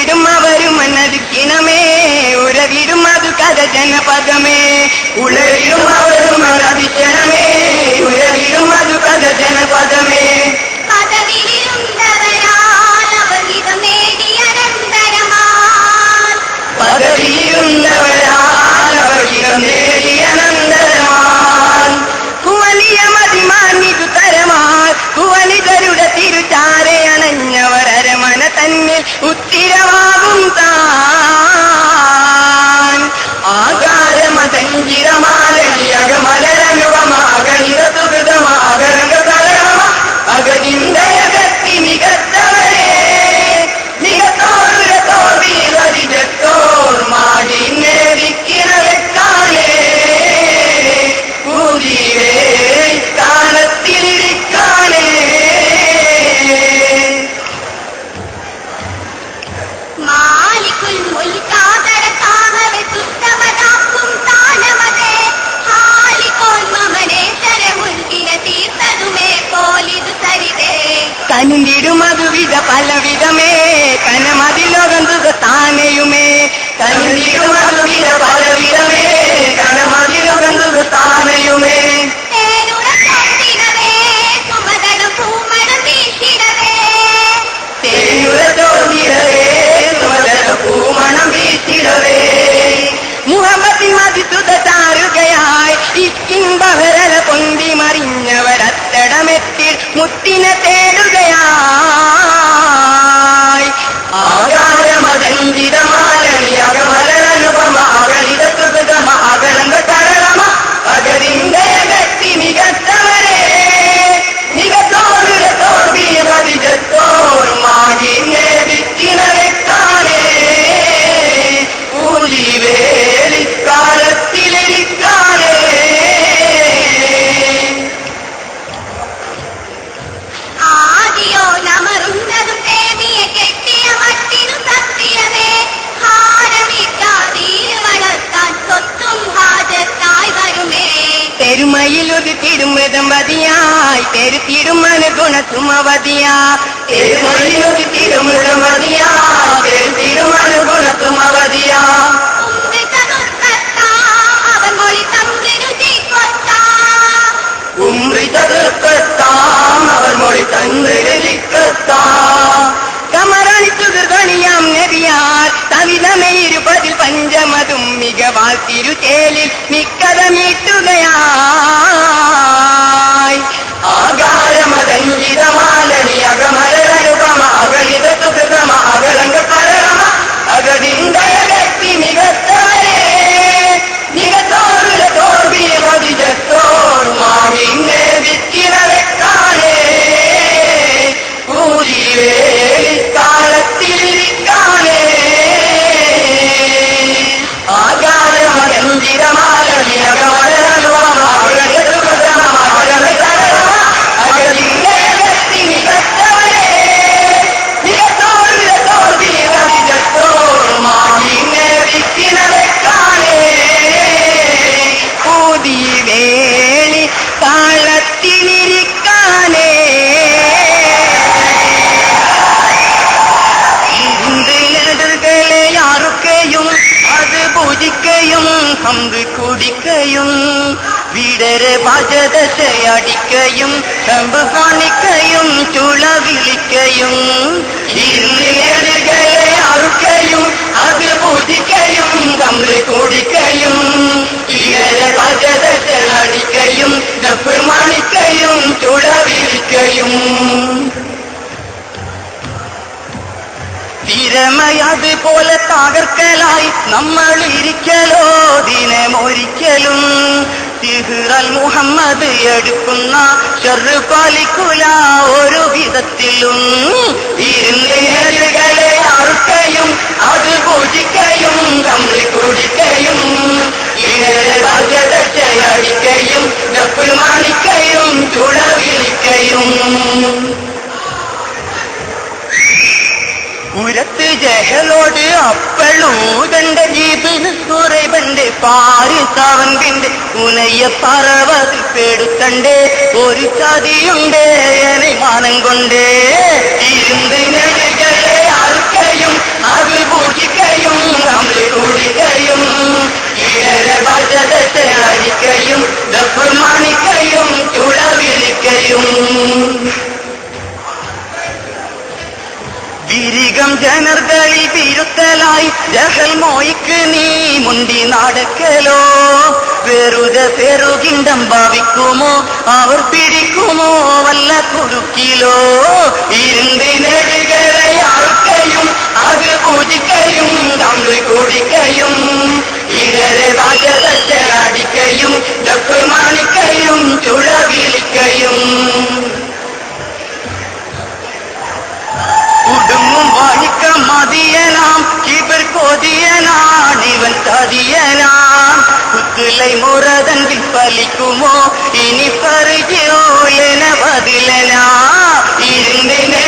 ഉളവിടും അവരും അനധിക്കിണമേ ഉറവിടും അത് കഥ ജനപദമേ ഉളവിടും അവരും അനധിക്കണമേ ഉറവിടും അത് കഥ ജനപദമേ കുവലിതരുടെ തിരുചാരെ അണഞ്ഞവർ അരമന തന്നിൽ ഉത്തിരമാകും താൻ ആകാരമതഞ്ചിരമാലകമലരനുപമാകൃതമാകരംഗ അകതിന്തയകത്തി മികത്തവരെ മികത്തോർ വീരത്തോർ മാടി നേടിക്കിണക്കാനേ പൂജിവേ സ്ഥാനത്തിലിരിക്കാനേ മാലിക്കുൽ മുൽക്കാതര കാമവെ സുത്തമതാക്കും താനമതേ ഹാലിക്കോൻ മമനെ ശരമുൽക്കിന തീർത്തതുമേ പോലിതു സരിതേ കനിണ്ടിടുമതുവിധ പലവിധമേ കനമതിലൊകന്തുക താനയുമേ കനിണ്ടിടുമതുവിധ പലവിധമേ കനമതിലൊകന്തുക താനയുമേ മുഹമ്മദ് മതിസുതാരുകയായി ഇക്കിംബഹരല പൊന്തി മറിഞ്ഞവരത്തടമെത്തി മുത്തിനെ തേടുകയായി ആകാരമതഞ്ചിതമാലി അകമലനുപമാകലിതസുഗതമാകരംഗ കരളമ അകരിന്തയകത്തി മികത്തവരെ മികത്തോർ വീരത്തോർ മാടി നേടിക്കിണക്കാനേ പൂജിവേലിക്കാലത്തിലിരിക്കാനേ ആദിയോ നമറുന്നതും പ്രേമിയെ കെട്ടിയ മട്ടിനു സത്യമേ ഹാരമിട്ടാതീര് വളർത്താൻ സ്വത്തും ഹാജത്തായി വരുമേ തെരുമയിലൊരു തിരുമൃതമതിയായി തെരുത്തിരുമന ഗുണസുമവതിയാ തെരുമയിലൊരു തിരുമൃതമതിയാ തെരുത്തിരുമന ഗുണസുമവതിയാ അവർ മൊഴി തന്ത്രിക്കത്താം കമറണിച്ചുകണിയാം നദിയാർ സവിധമേരുപതിൽ പഞ്ചമതും മികവാൽ തിരുചേലിൽ മിക്കതമീട്ടുകയായി ആകാരമതഞ്ചിതമാലി അകമലരനുപമാകലിത സുഗതമാകരംഗ കരളമ അകതിന്തയകത്തി മികത്തവരെ മികത്തോർ വീരത്തോർ മാടി നേടിക്കിണക്കാനേ പൂജിവേലിക്കാലത്തിലിരിക്കാനേ ആകാരമതഞ്ചിതമാലി അകമലരനുപമാകലിതസുഗതമാകരംഗ മികത്തവരെ മികത്തോർ വീരത്തോർ മാടി നേടിക്കിണക്കാനേ പൂതിവേലി കാലത്തിലിരിക്കാനേ ഇന്ദിനടുകളെ അറുക്കയും അത് പൂജിക്കയും ഹംദ് കുടിക്കയും വീടരെ ഭജതയടിക്കയും ശമ്പ് കാണിക്കയും ചുള വിളിക്കയും ഇന്ദിനടുകളെ അറുക്കയും അത് പൂജിക്കയും ഹംദ് കുടിക്കയും വീടരെ ഭജതയടിക്കയും ശമ്പ് മാണിക്കയും ചുള വിളിക്കയും തിരമയതുപോലെ തകർക്കലായി നമ്മൾ ഇരിക്കലോ ദിനമൊരിക്കലും സിഹ്റൽ മുഹമ്മദ് എടുക്കുന്ന ഷർറ് പാലിക്കുല ഒരു വിധത്തിലും ഇരുന്നേരുകളെ അറുക്കയും അത് പൂജിക്കയും കമ്പിളി കുടിക്കയും അടിക്കയും ഡപ്പിൾ മാണിക്കയും ചുട വിളിക്കയും ഉരത്ത് ജഹലോട് അപ്പളൂതന്റെ ജീപ്പിന് കുറവന്റെ പാരിസവന്റെ ഉനയ്യ പറവതിൽ പേടുത്തണ്ട് ഒരു ചതിയുണ്ട് എന്നെ മാനം കൊണ്ട് ഇരുന്ന് നെടുകളെ ആർക്കയും അത് ജഹൽ മോയ്ക്ക് നീ മുണ്ടി നടക്കലോ വെറുതെ പെരുകിണ്ടം ഭാവിക്കുമോ അവർ പിടിക്കുമോ വല്ല കുറുക്കിലോ ഇരുന്തിനെടുകയും അത് പൂജിക്കയും തമ്മിൽ കുടിക്കയും ഇടരെ വാചകച്ചടിക്കയും മാണിക്കയും ചുഴവിളിക്കയും കുടുങ്ങും വായിക്ക മതിയനാം ഇവർ കൊതിയനാണിവൻ ചതിയനാം കുത്തുലൈ മുറതങ്കിൽ ഫലിക്കുമോ ഇനി പറയോ എന ബദിലനാ ഇരുന്നിനെ